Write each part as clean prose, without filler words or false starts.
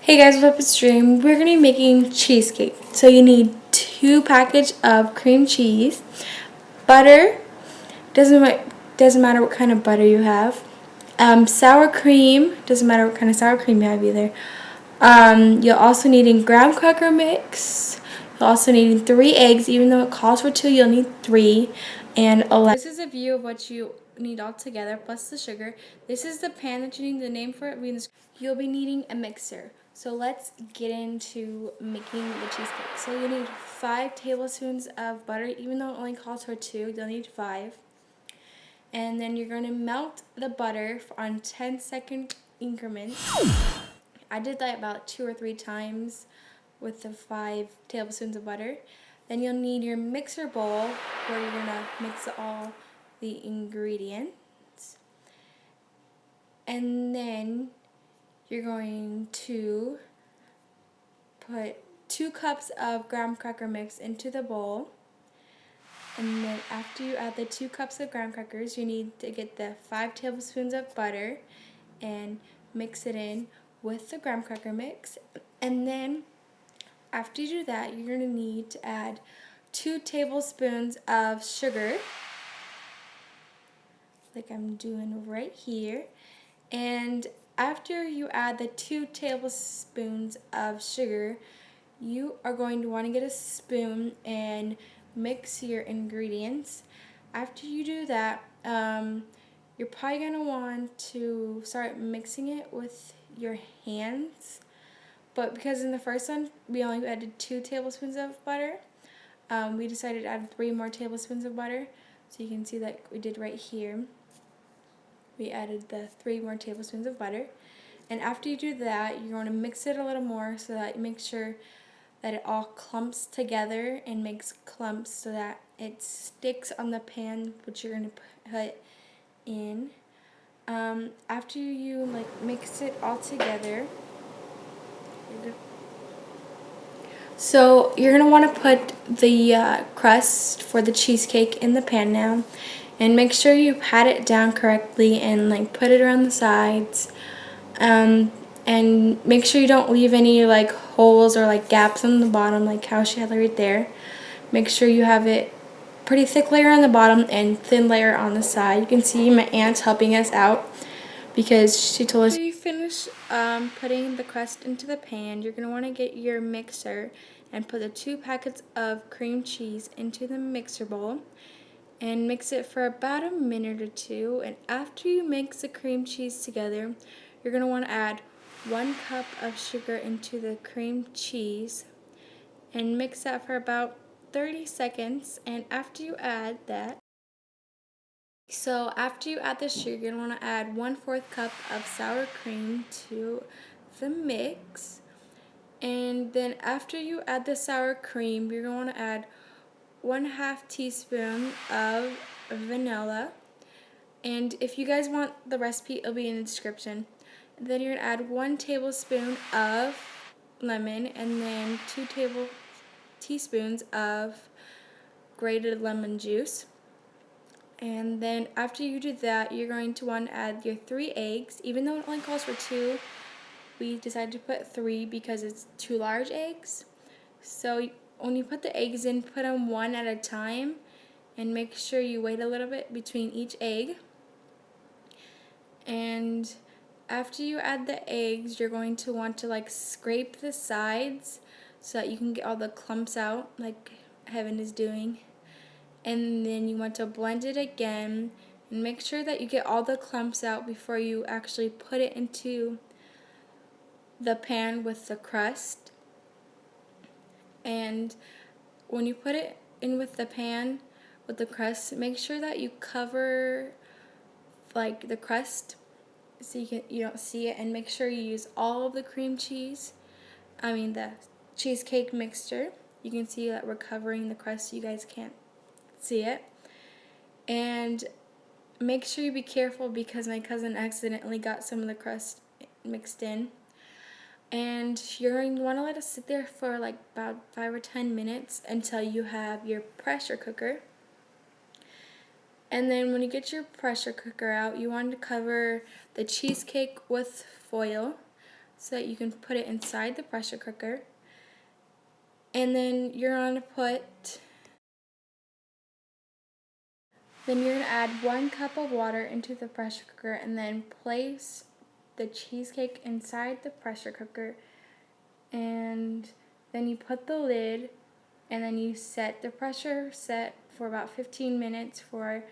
Hey guys, what's up? It's Dream. We're going to be making cheesecake. So you need 2 packages of cream cheese, butter, doesn't matter what kind of butter you have, sour cream, doesn't matter what kind of sour cream you have either. You'll also need graham cracker mix. You'll also need 3 eggs, even though it calls for 2, you'll need 3, and a lemon. This is a view of what you need all together, plus the sugar. This is the pan that you need. The name for it. You'll be needing a mixer. So let's get into making the cheesecake. So you need 5 tablespoons of butter, even though it only calls for 2, you'll need 5. And then you're going to melt the butter on 10-second increments. I did that about 2 or 3 times with the 5 tablespoons of butter. Then you'll need your mixer bowl where you're going to mix all the ingredients. And then you're going to put 2 cups of graham cracker mix into the bowl. And then after you add the 2 cups of graham crackers, you need to get the 5 tablespoons of butter and mix it in with the graham cracker mix. And then after you do that, you're going to need to add 2 tablespoons of sugar, like I'm doing right here. And after you add the 2 tablespoons of sugar, you are going to want to get a spoon and mix your ingredients. After you do that, you're probably going to want to start mixing it with your hands. But because in the first one, we only added 2 tablespoons of butter, we decided to add 3 more tablespoons of butter. So you can see that we did right here. We added the 3 more tablespoons of butter. And after you do that, you're going to mix it a little more so that you make sure that it all clumps together and makes clumps so that it sticks on the pan, which you're going to put in. After you mix it all together, so you're going to want to put the crust for the cheesecake in the pan now. And make sure you pat it down correctly and put it around the sides. And make sure you don't leave any holes or gaps on the bottom like how she had right there. Make sure you have it pretty thick layer on the bottom and thin layer on the side. You can see my aunt's helping us out because she told us. After you finish putting the crust into the pan, you're going to want to get your mixer and put the 2 packets of cream cheese into the mixer bowl. And mix it for about a minute or 2. And after you mix the cream cheese together, you're going to want to add 1 cup of sugar into the cream cheese and mix that for about 30 seconds. And after you add that, after you add the sugar, you're going to want to add 1/4 cup of sour cream to the mix. And then after you add the sour cream, you're going to want to add 1/2 teaspoon of vanilla. And if you guys want the recipe, it'll be in the description. Then you're going to add 1 tablespoon of lemon and then 2 teaspoons of grated lemon juice. And then after you do that, you're going to want to add your 3 eggs. Even though it only calls for 2, we decided to put 3 because it's 2 large eggs. So when you put the eggs in, put them 1 at a time and make sure you wait a little bit between each egg. And after you add the eggs, you're going to want to scrape the sides so that you can get all the clumps out like Heaven is doing. And then you want to blend it again and make sure that you get all the clumps out before you actually put it into the pan with the crust. And when you put it in with the pan with the crust, make sure that you cover the crust so you don't see it, and make sure you use all of the the cheesecake mixture. You can see that we're covering the crust so you guys can't see it. And make sure you be careful because my cousin accidentally got some of the crust mixed in. And you're going to want to let it sit there for about 5 or 10 minutes until you have your pressure cooker. And then when you get your pressure cooker out, you want to cover the cheesecake with foil so that you can put it inside the pressure cooker. And then you're going to add 1 cup of water into the pressure cooker, and then place the cheesecake inside the pressure cooker. And then you put the lid, and then you set the pressure for about 15 minutes for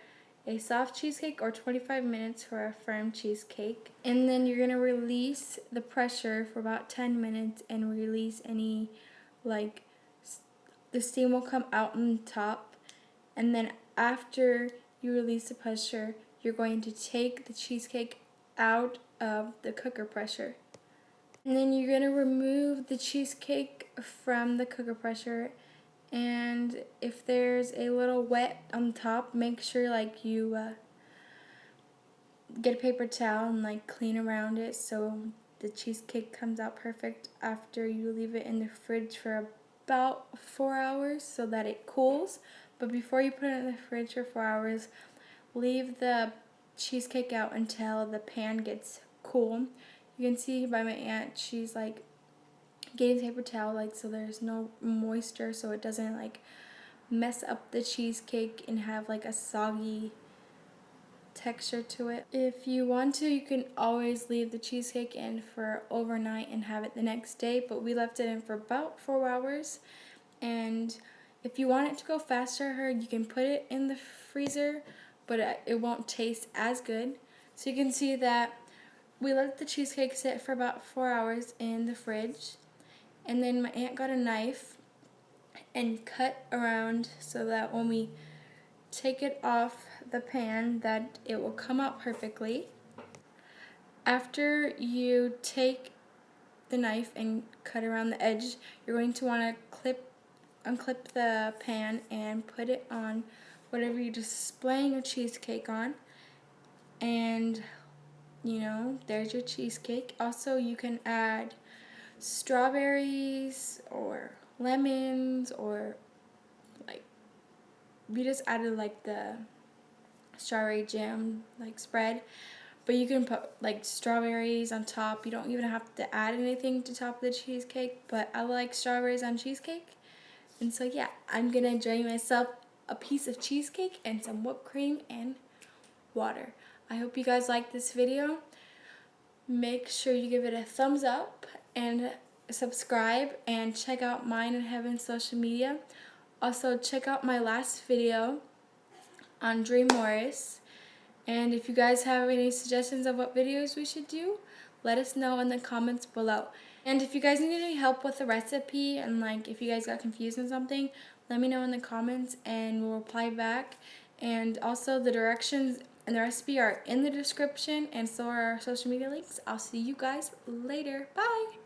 a soft cheesecake or 25 minutes for a firm cheesecake. And then you're going to release the pressure for about 10 minutes and release any, like, the steam will come out on the top. And then after you release the pressure, you're going to take the cheesecake out of the cooker pressure. And then you're going to remove the cheesecake from the cooker pressure. And if there's a little wet on top, make sure like you get a paper towel and like clean around it so the cheesecake comes out perfect after you leave it in the fridge for about 4 hours so that it cools. But before you put it in the fridge for 4 hours, leave the cheesecake out until the pan gets cool. You can see by my aunt, she's like getting paper towel like so there's no moisture, so it doesn't like mess up the cheesecake and have like a soggy texture to it. If you want to, you can always leave the cheesecake in for overnight and have it the next day, but we left it in for about 4 hours. And if you want it to go faster, you can put it in the freezer, but it won't taste as good. So you can see that we let the cheesecake sit for about 4 hours in the fridge. And then my aunt got a knife and cut around so that when we take it off the pan that it will come out perfectly. After you take the knife and cut around the edge, you're going to want to unclip the pan and put it on whatever you're displaying your cheesecake on. And there's your cheesecake. Also, you can add strawberries or lemons, or like we just added like the strawberry jam like spread, but you can put like strawberries on top. You don't even have to add anything to top of the cheesecake, but I like strawberries on cheesecake. And so yeah, I'm gonna enjoy myself a piece of cheesecake and some whipped cream and water. I hope you guys like this video. Make sure you give it a thumbs up and subscribe, and check out mine and Heaven's social media. Also check out my last video on DreamMorris. And if you guys have any suggestions of what videos we should do, let us know in the comments below. And if you guys need any help with the recipe, and like if you guys got confused on something, let me know in the comments and we'll reply back. And also the directions and the recipe are in the description, and so are our social media links. I'll see you guys later. Bye!